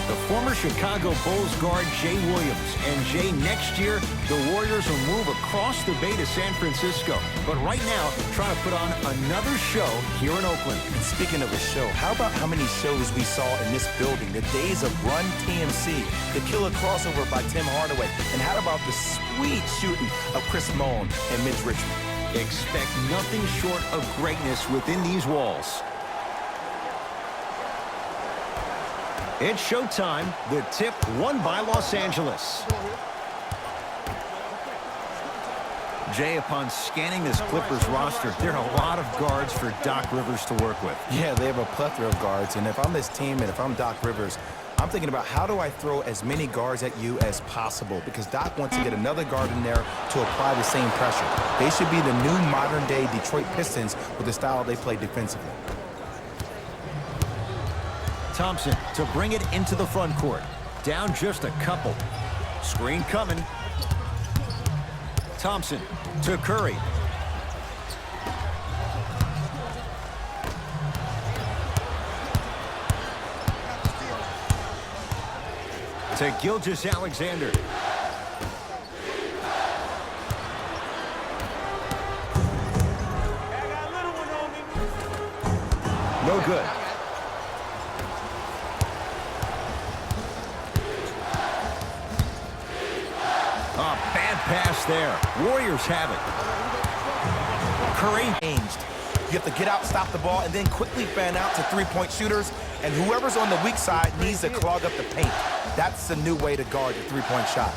the former Chicago Bulls guard Jay Williams. And Jay, next year, the Warriors will move across the bay to San Francisco. But right now, trying to put on another show here in Oakland. And speaking of a show, how about how many shows we saw in this building? The days of Run TMC, the killer crossover by Tim Hardaway, and how about the sweet shooting of Chris Mullin and Mitch Richmond? Expect nothing short of greatness within these walls. It's showtime. The tip won by Los Angeles. Jay, upon scanning this Clippers roster, there are a lot of guards for Doc Rivers to work with. Yeah, they have a plethora of guards, and if I'm this team and if I'm Doc Rivers, I'm thinking about how do I throw as many guards at you as possible, because Doc wants to get another guard in there to apply the same pressure. They should be the new modern-day Detroit Pistons with the style they play defensively. Thompson to bring it into the front court. Down just a couple. Screen coming. Thompson to Curry. To Gilgeous-Alexander. No good. Pass there. Warriors have it. Curry changed. You have to get out, stop the ball, and then quickly fan out to three-point shooters. And whoever's on the weak side needs to clog up the paint. That's the new way to guard the three-point shot.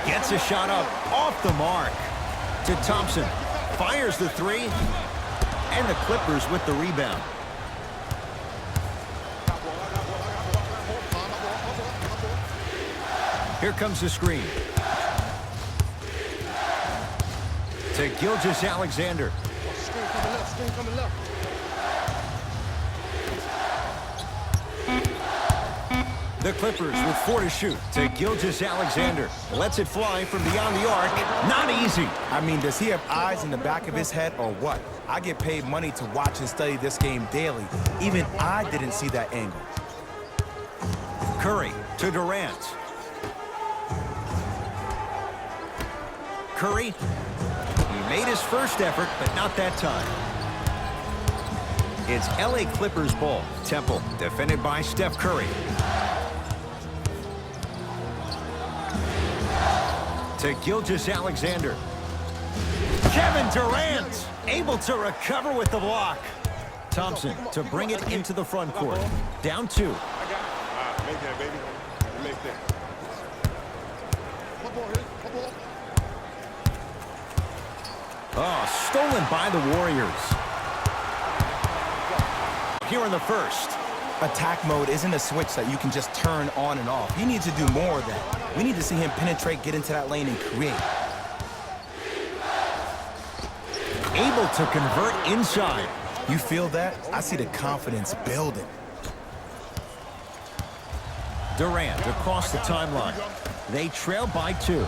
Gets a shot up off the mark. To Thompson. Fires the three. And the Clippers with the rebound. Here comes the screen. To Gilgeous-Alexander. Screen coming left, screen coming left. The Clippers with 4 to shoot. To Gilgeous-Alexander. Lets it fly from beyond the arc. Not easy. I mean, does he have eyes in the back of his head or what? I get paid money to watch and study this game daily. Even I didn't see that angle. Curry to Durant. Curry, he made his first effort, but not that time. It's LA Clippers ball. Temple, defended by Steph Curry. To Gilgeous-Alexander. Kevin Durant, able to recover with the block. Thompson to bring it into the front court. Down 2. I got it. Make that, baby. Make that. Come on, come on. Oh, stolen by the Warriors. Here in the first. Attack mode isn't a switch that you can just turn on and off. He needs to do more of that. We need to see him penetrate, get into that lane, and create. Able to convert inside. You feel that? I see the confidence building. Durant across the timeline. They trail by 2.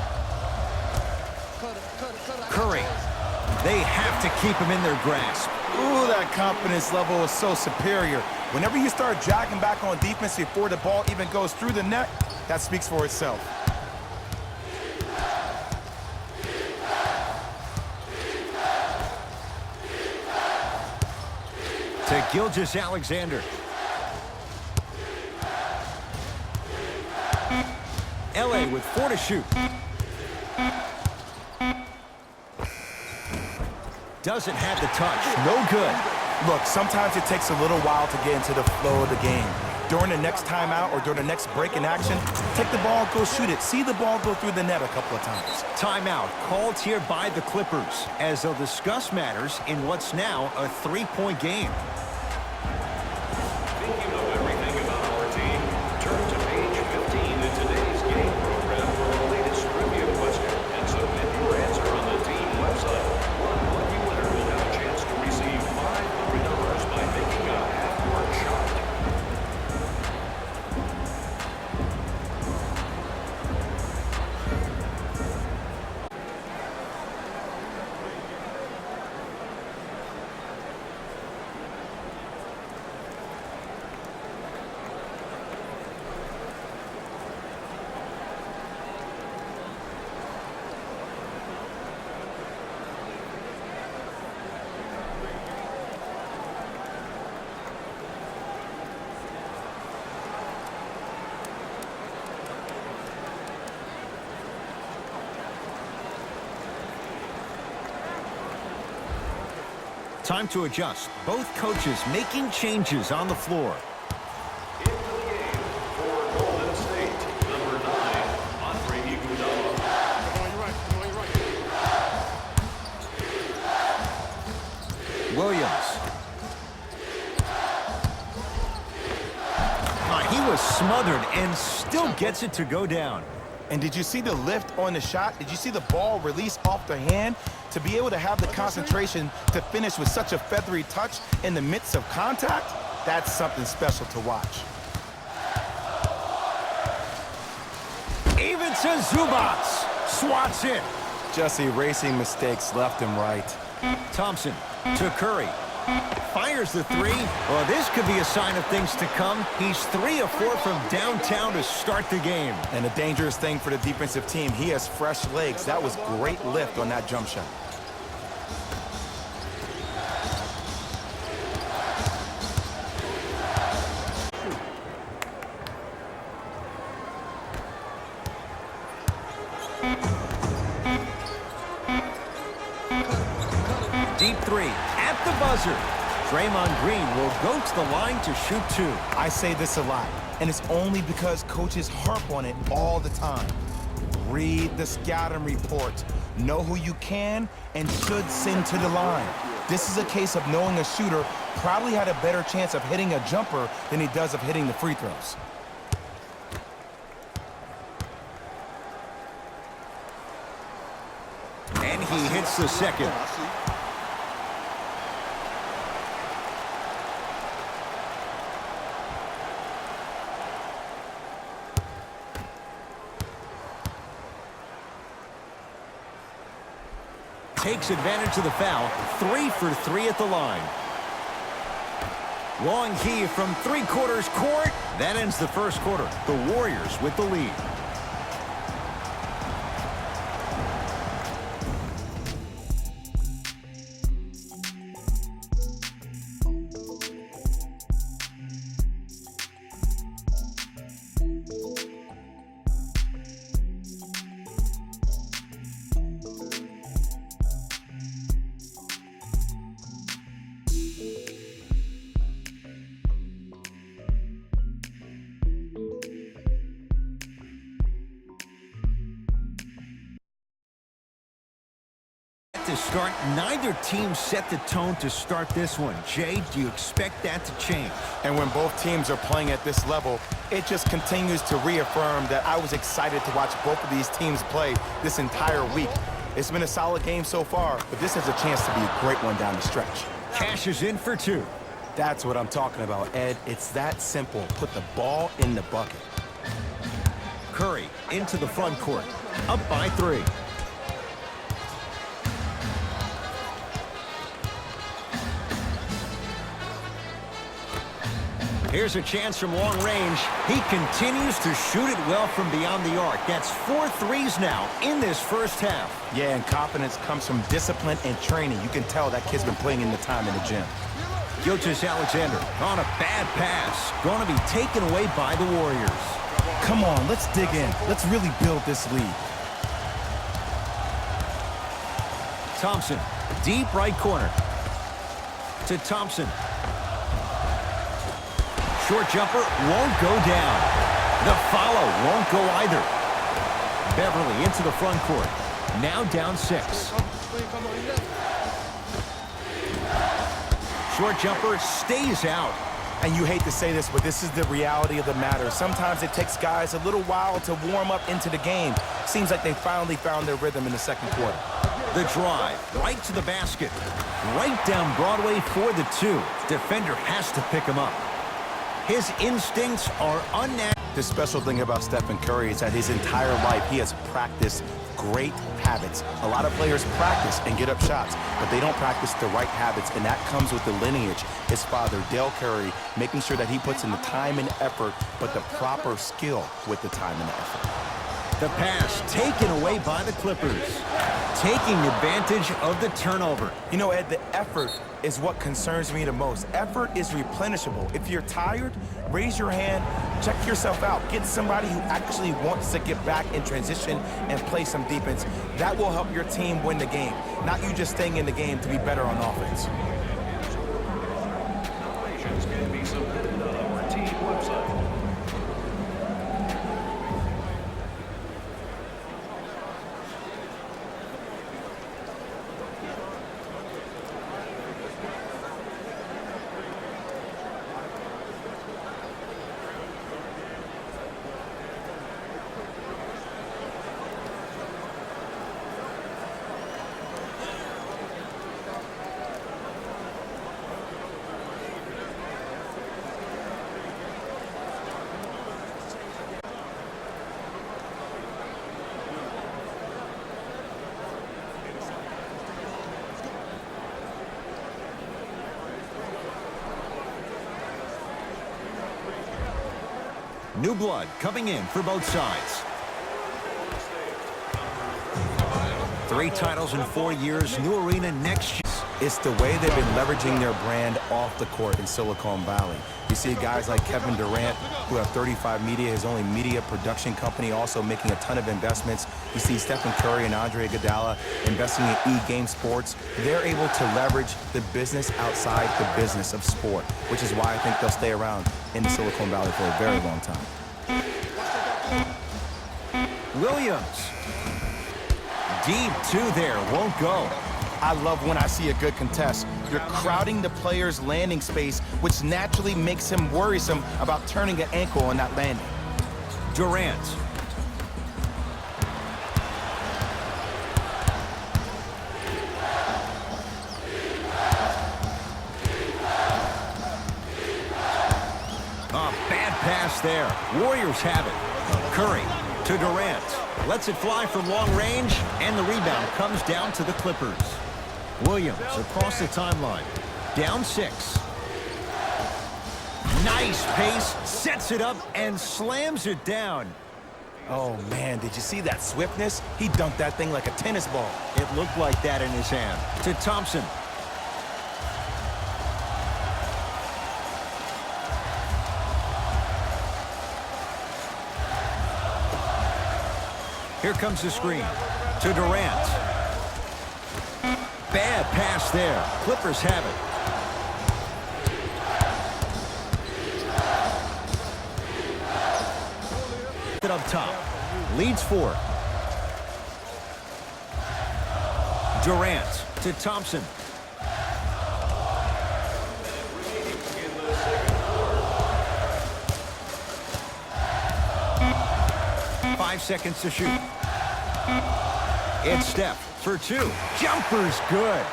Curry. They have to keep him in their grasp. Ooh, that confidence level is so superior. Whenever you start jogging back on defense before the ball even goes through the net, that speaks for itself. To Gilgeous-Alexander. LA with 4 to shoot. Doesn't have the touch. No good. Look, sometimes it takes a little while to get into the flow of the game. During the next timeout or during the next break in action, take the ball, go shoot it. See the ball go through the net a couple of times. Timeout called here by the Clippers as they'll discuss matters in what's now a 3-point game. Think you know everything about our team? Turn to page 15 in today's game program for the latest trivia question and submit your answer on the team website. One lucky winner will have a chance to receive $500 by making a half-court shot. Time to adjust. Both coaches making changes on the floor. Into the game for Golden State, number 9, Andre Iguodala. Come on, you're right. Come on, you're right. Williams. He was smothered and still gets it to go down. And did you see the lift on the shot? Did you see the ball release off the hand? To be able to have the concentration to finish with such a feathery touch in the midst of contact, that's something special to watch. Even to Zubac. Swats it. Just erasing mistakes left and right. Thompson to Curry. Fires the three. Well, this could be a sign of things to come. He's 3 of 4 from downtown to start the game. And a dangerous thing for the defensive team, he has fresh legs. That was great lift on that jump shot. Deep three at the buzzer. Draymond Green will go to the line to shoot 2. I say this a lot, and it's only because coaches harp on it all the time. Read the scouting reports. Know who you can and should send to the line. This is a case of knowing a shooter probably had a better chance of hitting a jumper than he does of hitting the free throws. And he hits the second. Takes advantage of the foul. 3 for 3 at the line. Long heave from 3/4 court. That ends the first quarter. The Warriors with the lead. To start, neither team set the tone to start this one. Jay, do you expect that to change? And when both teams are playing at this level, it just continues to reaffirm that I was excited to watch both of these teams play this entire week. It's been a solid game so far, but this has a chance to be a great one down the stretch. Cash is in for 2. That's what I'm talking about, Ed. It's that simple. Put the ball in the bucket. Curry into the front court. Up by 3. Here's a chance from long range. He continues to shoot it well from beyond the arc. That's 4 threes now in this first half. Yeah, and confidence comes from discipline and training. You can tell that kid's been putting in the time in the gym. Gilgeous-Alexander on a bad pass. Going to be taken away by the Warriors. Come on, let's dig in. Let's really build this lead. Thompson, deep right corner. To Thompson. Short jumper won't go down. The follow won't go either. Beverly into the front court. Now down 6. Short jumper stays out. And you hate to say this, but this is the reality of the matter. Sometimes it takes guys a little while to warm up into the game. Seems like they finally found their rhythm in the second quarter. The drive, right to the basket. Right down Broadway for the 2. Defender has to pick him up. His instincts are unnatural. The special thing about Stephen Curry is that his entire life he has practiced great habits. A lot of players practice and get up shots, but they don't practice the right habits, and that comes with the lineage. His father, Dale Curry, making sure that he puts in the time and effort, but the proper skill with the time and the effort. The pass taken away by the Clippers. Taking advantage of the turnover. You know, Ed, the effort is what concerns me the most. Effort is replenishable. If you're tired, raise your hand, check yourself out. Get somebody who actually wants to get back in transition and play some defense. That will help your team win the game, not you just staying in the game to be better on offense. New blood coming in for both sides. 3 titles in 4 years, new arena next year. It's the way they've been leveraging their brand off the court in Silicon Valley. You see guys like Kevin Durant, who have 35 Media, his only media production company, also making a ton of investments. You see Stephen Curry and Andre Iguodala investing in E-Game Sports. They're able to leverage the business outside the business of sport, which is why I think they'll stay around in the Silicon Valley for a very long time. Williams. Deep 2 there, won't go. I love when I see a good contest. You're crowding the player's landing space, which naturally makes him worrisome about turning an ankle on that landing. Durant. A bad pass there. Warriors have it. Curry to Durant. Lets it fly from long range, and the rebound comes down to the Clippers. Williams across the timeline. Down 6. Nice pace, sets it up, and slams it down. Oh, man, did you see that swiftness? He dunked that thing like a tennis ball. It looked like that in his hand. To Thompson. Here comes the screen. To Durant. Bad pass there. Clippers have it. Up top. Leads 4. Durant to Thompson. Five seconds to shoot. It's Steph for 2. Jumper's good.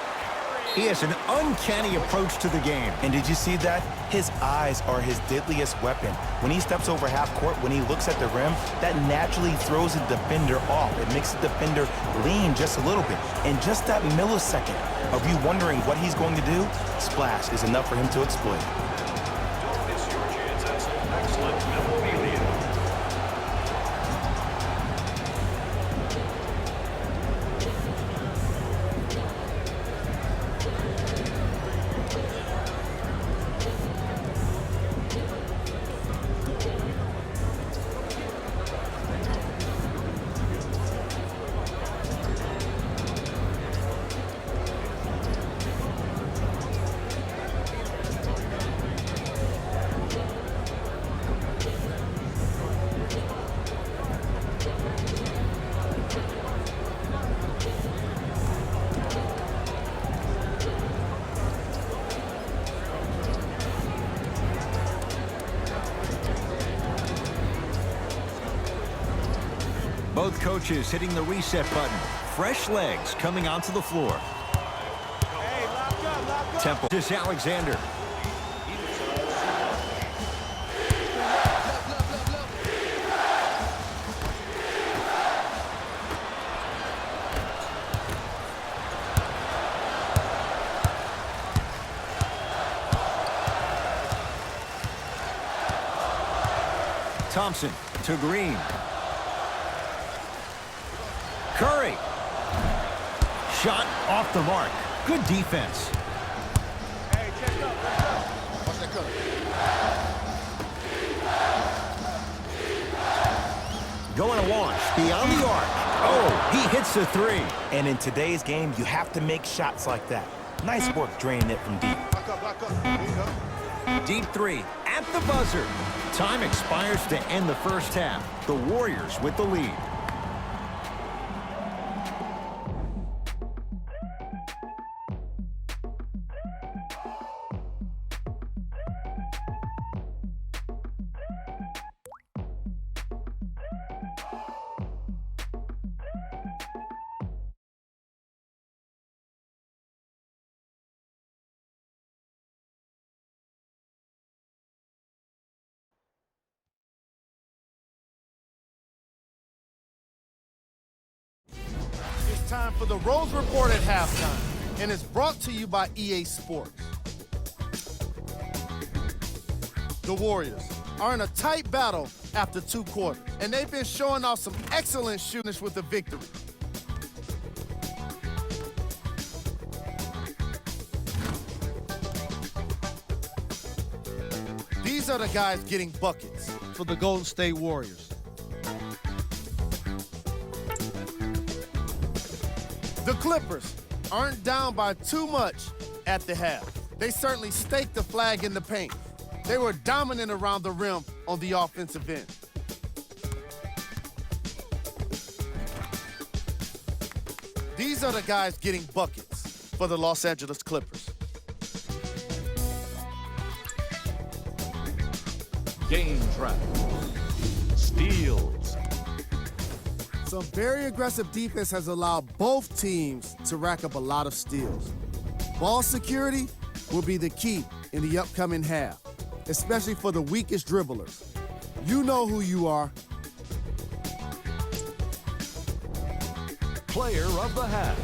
He has an uncanny approach to the game. And did you see that? His eyes are his deadliest weapon. When he steps over half court, when he looks at the rim, that naturally throws the defender off. It makes the defender lean just a little bit. And just that millisecond of you wondering what he's going to do, splash is enough for him to exploit. Don't miss your chance at some excellent memorabilia. Both coaches hitting the reset button. Fresh legs coming onto the floor. Temple. This is Alexander. Thompson to Green. Curry. Shot off the mark. Good defense. Hey, check up. Watch that cut. Going to launch beyond the arc. Oh, he hits the 3. And in today's game, you have to make shots like that. Nice work draining it from deep. Block up. Here you go. Deep 3 at the buzzer. Time expires to end the first half. The Warriors with the lead. It's time for the Rose Report at halftime, and it's brought to you by EA Sports. The Warriors, are in a tight battle after 2 quarters, and they've been showing off some excellent shooting with the victory. These are the guys getting buckets for the Golden State Warriors. The Clippers aren't down by too much at the half. They certainly staked the flag in the paint. They were dominant around the rim on the offensive end. These are the guys getting buckets for the Los Angeles Clippers. Game trap. Steals. Some very aggressive defense has allowed both teams to rack up a lot of steals. Ball security will be the key in the upcoming half, especially for the weakest dribblers. You know who you are. Player of the half.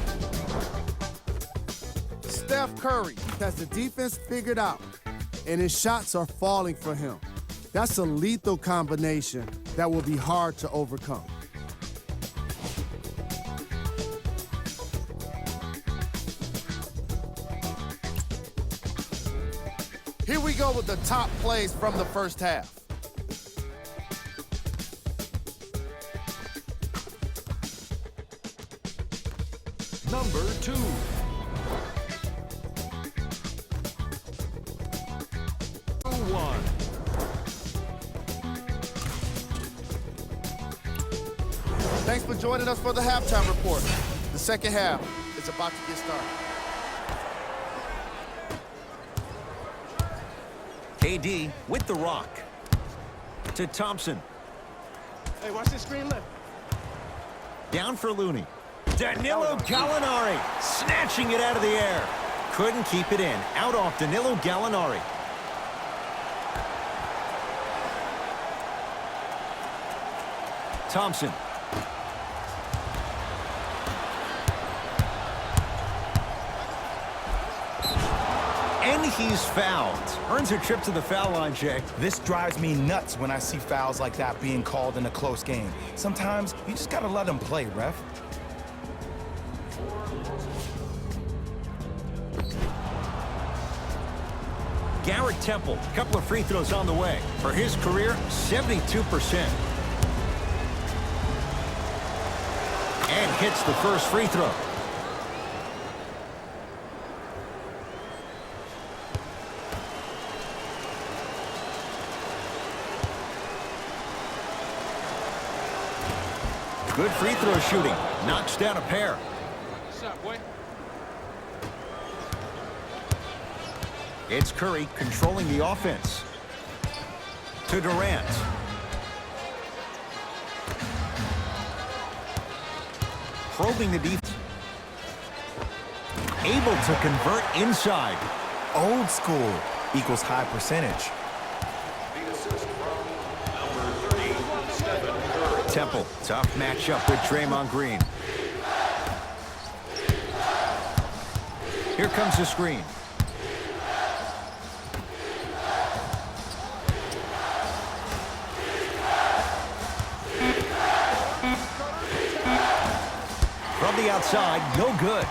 Steph Curry has the defense figured out, and his shots are falling for him. That's a lethal combination that will be hard to overcome. Here we go with the top plays from the first half. Number 2. One. Thanks for joining us for the halftime report. The second half is about to get started. KD with the rock. To Thompson. Hey, watch this screen left. Down for Looney. Danilo Gallinari snatching it out of the air. Couldn't keep it in. Out off Danilo Gallinari. Thompson. And he's fouled. Earns a trip to the foul line, Jay. This drives me nuts when I see fouls like that being called in a close game. Sometimes you just gotta let them play, ref. Garrett Temple, a couple of free throws on the way. For his career, 72%. And hits the first free throw. Good free throw shooting. Knocks down a pair. Shot, boy. It's Curry controlling the offense. To Durant. Probing the defense. Able to convert inside. Old school equals high percentage. The assist from number 30, Stephen Curry. Temple, tough matchup with Draymond Green. Here comes the screen. From the outside, no good.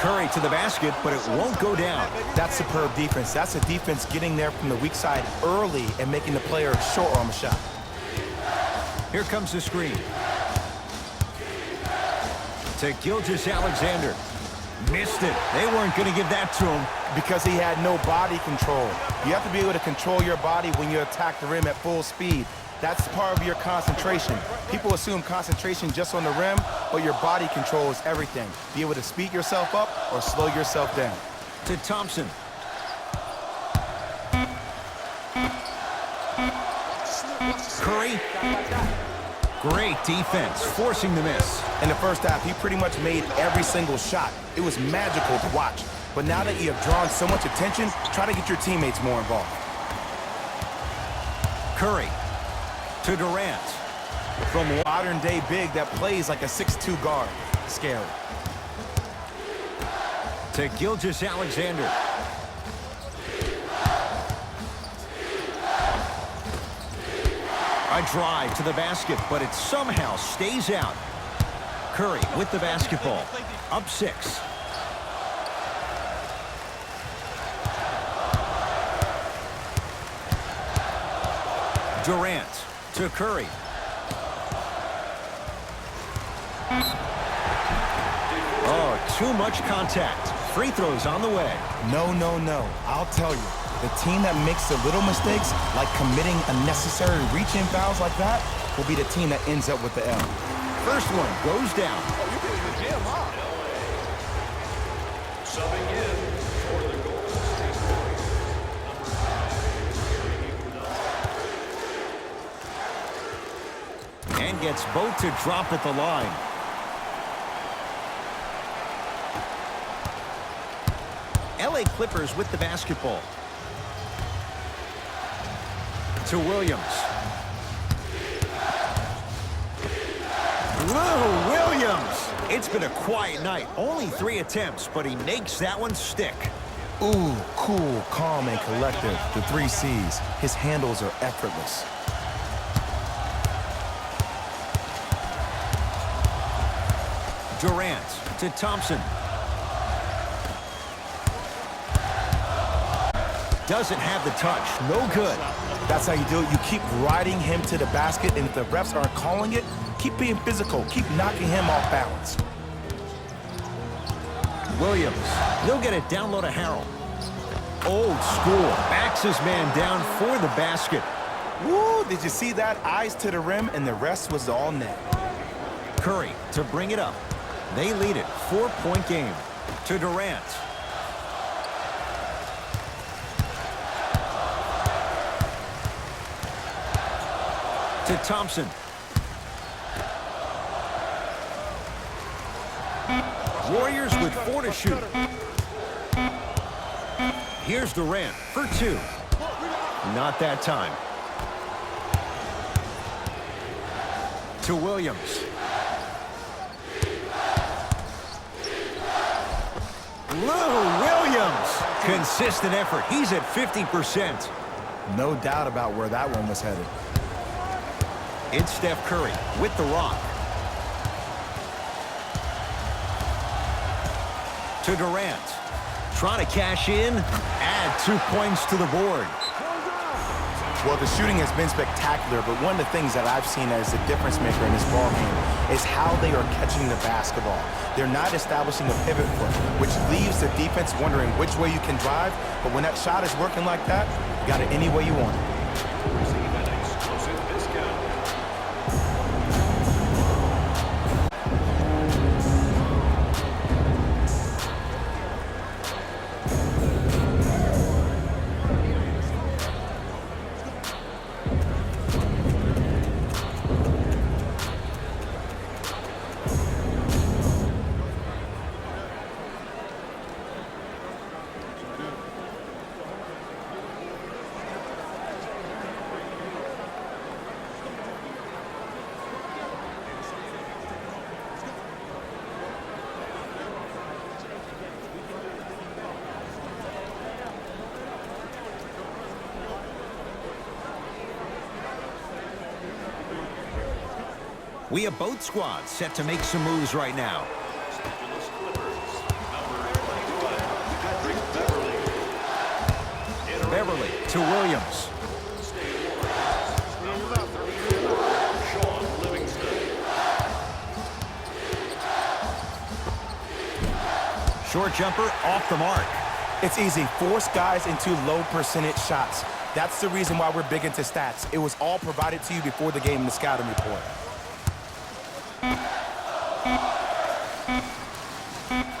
Curry to the basket, but it won't go down. That's superb defense. That's a defense getting there from the weak side early and making the player short on the shot. Here comes the screen. To Gilgeous-Alexander. Missed it. They weren't going to give that to him. Because he had no body control. You have to be able to control your body when you attack the rim at full speed. That's part of your concentration. People assume concentration just on the rim, but your body control is everything. Be able to speed yourself up or slow yourself down. To Thompson. Curry. Great defense, forcing the miss. In the first half, he pretty much made every single shot. It was magical to watch. But now that you have drawn so much attention, try to get your teammates more involved. Curry. To Durant. from modern-day big that plays like a 6'2 guard. Scary. To Gilgeous Alexander. A drive to the basket, but it somehow stays out. Curry with the basketball. Up 6. Durant to Curry. Oh, too much contact. Free throws on the way. No, no, no. I'll tell you. The team that makes the little mistakes, like committing unnecessary reach-in fouls like that, will be the team that ends up with the L. First one goes down. Subbing in for the Golden State Warriors. And gets both to drop at the line. LA Clippers with the basketball. To Williams. Lou Williams. It's been a quiet night. Only 3 attempts, but he makes that one stick. Ooh, cool, calm, and collective. The 3 C's. His handles are effortless. Durant to Thompson. Doesn't have the touch. No good. That's how you do it. You keep riding him to the basket, and if the refs aren't calling it, keep being physical. Keep knocking him off balance. Williams. He'll get it down low to Harrell. Old school. Backs his man down for the basket. Woo, did you see that? Eyes to the rim, and the rest was all net. Curry to bring it up. They lead it. 4-point game. To Durant. To Thompson. Warriors with 4 to shoot. Here's Durant for 2. Not that time. To Williams. Lou Williams. Consistent effort. He's at 50%. No doubt about where that one was headed. It's Steph Curry with the rock. To Durant. Trying to cash in. Add 2 points to the board. Well, the shooting has been spectacular, but one of the things that I've seen as the difference maker in this ballgame is how they are catching the basketball. They're not establishing a pivot foot, which leaves the defense wondering which way you can drive, but when that shot is working like that, you got it any way you want it. Receive an exclusive discount. We have both squads set to make some moves right now. Beverly to Williams. Short jumper off the mark. It's easy. Force guys into low percentage shots. That's the reason why we're big into stats. It was all provided to you before the game in the scouting report.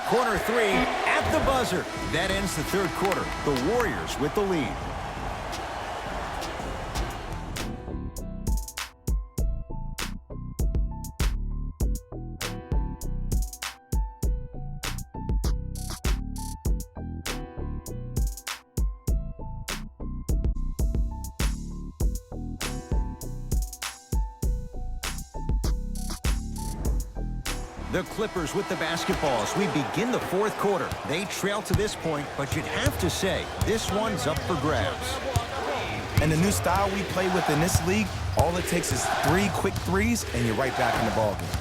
Corner 3 at the buzzer. That ends the 3rd quarter. The Warriors with the lead. The Clippers with the basketball as we begin the fourth quarter. They trail to this point, but you'd have to say this one's up for grabs. And the new style we play with in this league, all it takes is 3 quick threes, and you're right back in the ballgame.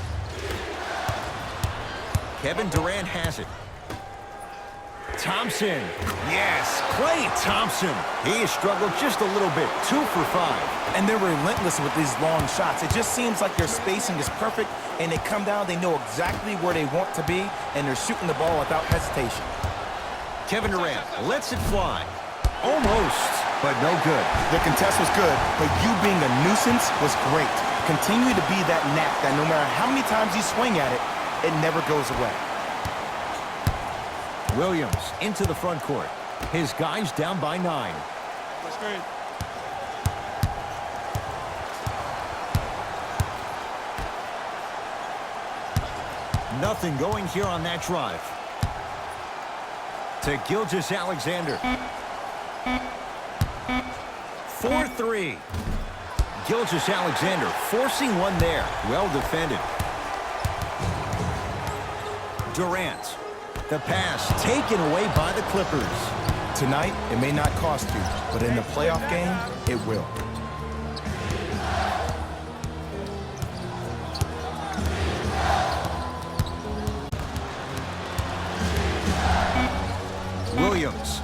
Kevin Durant has it. Thompson. Yes, Klay Thompson. He has struggled just a little bit. 2 for 5. And they're relentless with these long shots. It just seems like their spacing is perfect, and they come down, they know exactly where they want to be, and they're shooting the ball without hesitation. Kevin Durant lets it fly. Almost, but no good. The contest was good, but you being a nuisance was great. Continue to be that knack that no matter how many times you swing at it, it never goes away. Williams into the front court. His guys down by 9. That's great. Nothing going here on that drive. To Gilgeous-Alexander. 4-3. Gilgeous-Alexander forcing one there. Well defended. Durant. The pass taken away by the Clippers. Tonight, it may not cost you, but in the playoff game, it will. Williams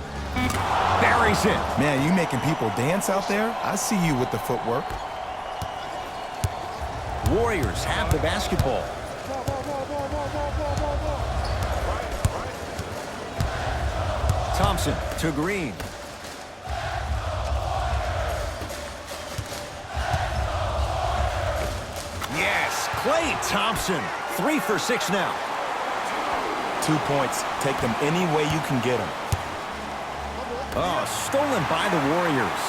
buries it. Man, you making people dance out there? I see you with the footwork. Warriors have the basketball. Thompson to Green. Yes, Klay Thompson. 3 for 6 now. 2 points. Take them any way you can get them. Oh, stolen by the Warriors.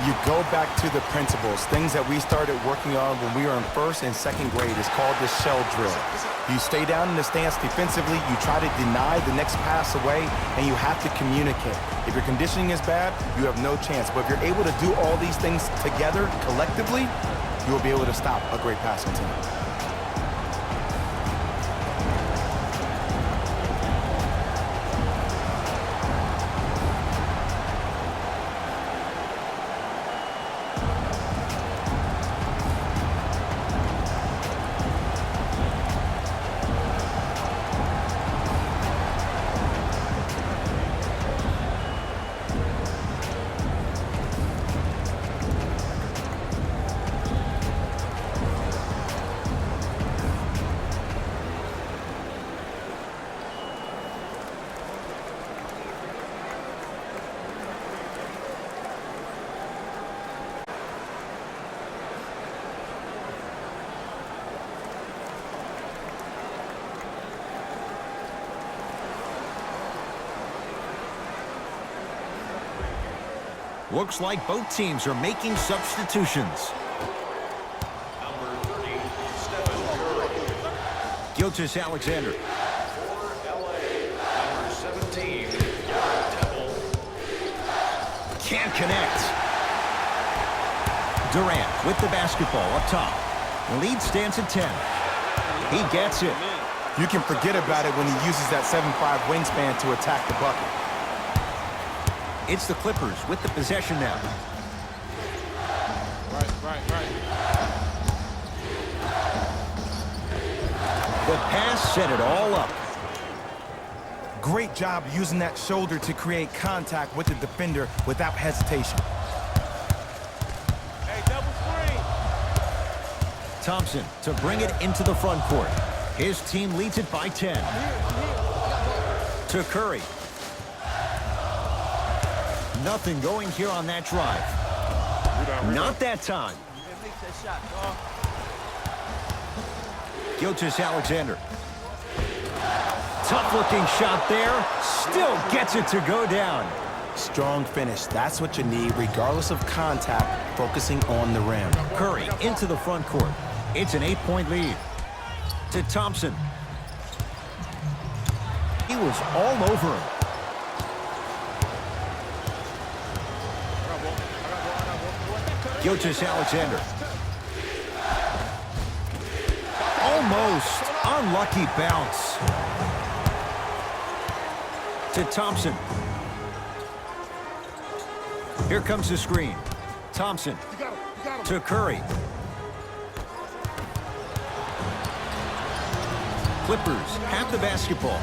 You go back to the principles, things that we started working on when we were in 1st and 2nd grade. It's called the shell drill. You stay down in the stance defensively, you try to deny the next pass away, and you have to communicate. If your conditioning is bad, you have no chance. But if you're able to do all these things together, collectively, you'll be able to stop a great passing team. Looks like both teams are making substitutions. Number 30, Stephen Curry. Gilgeous-Alexander. For LA, number 17, Temple. Can't connect. Durant with the basketball up top. Lead stands at 10. He gets it. You can forget about it when he uses that 7'5" wingspan to attack the bucket. It's the Clippers with the possession now. Right. The pass set it all up. Great job using that shoulder to create contact with the defender without hesitation. Hey, double screen. Thompson to bring it into the front court. His team leads it by 10. To Curry. Nothing going here on that drive. Not that time. Gilgeous-Alexander. Tough-looking shot there. Still gets it to go down. Strong finish. That's what you need, regardless of contact, focusing on the rim. Curry into the front court. It's an 8-point lead. To Thompson. He was all over him. Gilgeous-Alexander. Almost. Unlucky bounce. To Thompson. Here comes the screen. Thompson to Curry. Clippers have the basketball.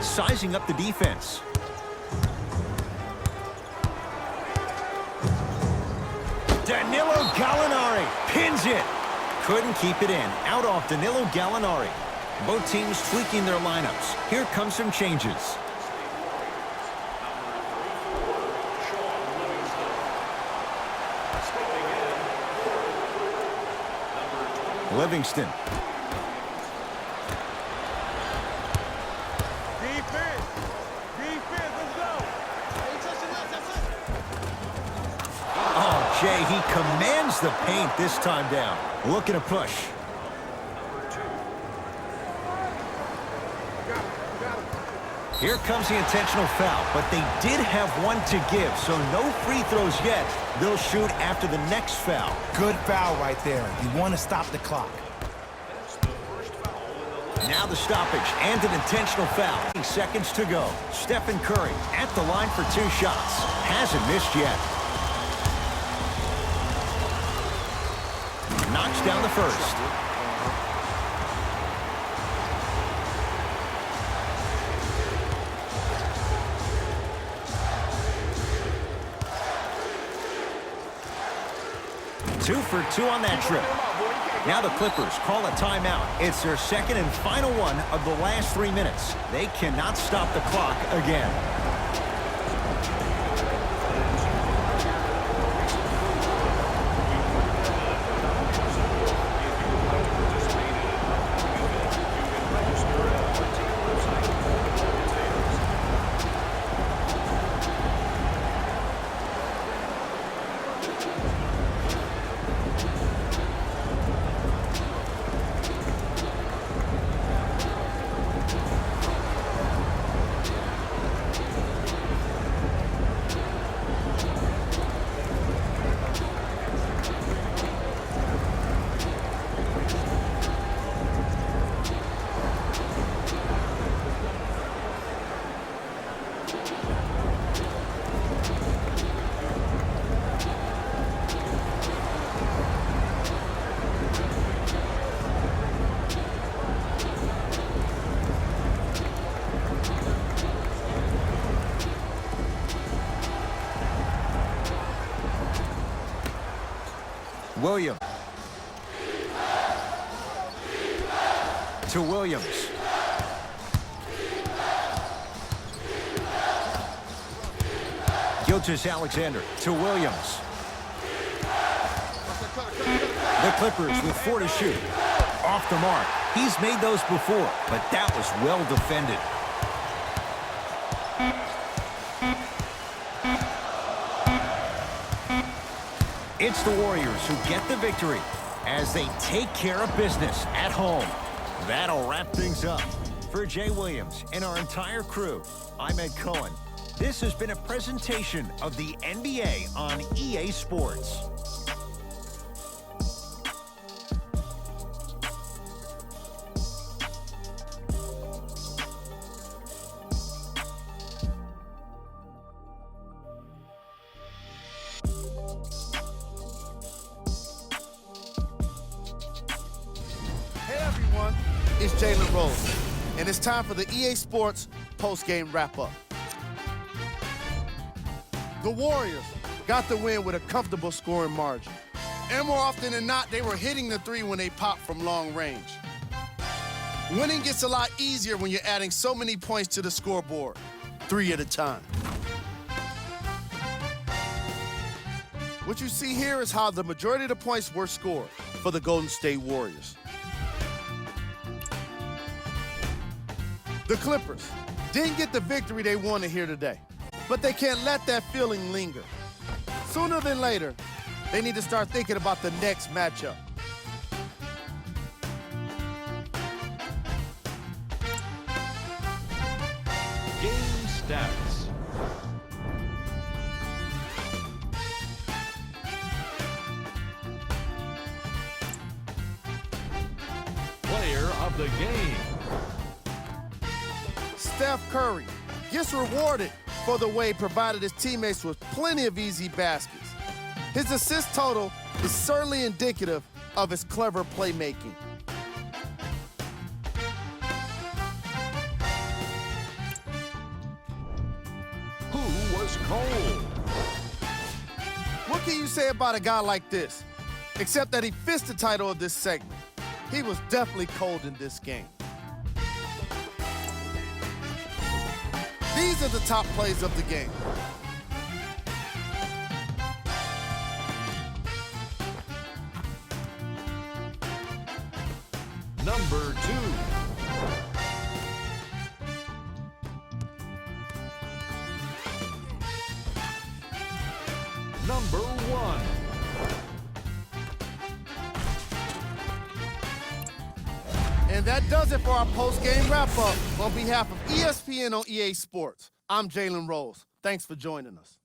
Sizing up the defense. Danilo Gallinari pins it. Couldn't keep it in. Out off Danilo Gallinari. Both teams tweaking their lineups. Here comes some changes. Livingston. Defense, let's go. Oh, Jay, he commands the paint this time down. Looking to push. Here comes the intentional foul, but they did have one to give, so no free throws yet. They'll shoot after the next foul. Good foul right there. You want to stop the clock. Now the stoppage and an intentional foul. Seconds to go. Stephen Curry at the line for 2 shots. Hasn't missed yet. Knocks down the first. Two for 2 on that trip. Now the Clippers call a timeout. It's their second and final one of the last 3 minutes. They cannot stop the clock again. Williams. To Williams. Gilgeous-Alexander to Williams. The Clippers with 4 to shoot. Off the mark. He's made those before, but that was well defended. It's the Warriors who get the victory as they take care of business at home. That'll wrap things up. For Jay Williams and our entire crew, I'm Ed Cohen. This has been a presentation of the NBA on EA Sports. It's Jalen Rose, and it's time for the EA Sports post-game wrap-up. The Warriors got the win with a comfortable scoring margin. And more often than not, they were hitting the 3 when they popped from long range. Winning gets a lot easier when you're adding so many points to the scoreboard, 3 at a time. What you see here is how the majority of the points were scored for the Golden State Warriors. The Clippers didn't get the victory they wanted here today, but they can't let that feeling linger. Sooner than later, they need to start thinking about the next matchup. Game stats. of the game. Steph Curry gets rewarded for the way he provided his teammates with plenty of easy baskets. His assist total is certainly indicative of his clever playmaking. Who was cold? What can you say about a guy like this? Except that he fits the title of this segment. He was definitely cold in this game. These are the top plays of the game. Number 2. Number 1. And that does it for our post-game wrap-up. On behalf of ESPN on EA Sports, I'm Jalen Rose. Thanks for joining us.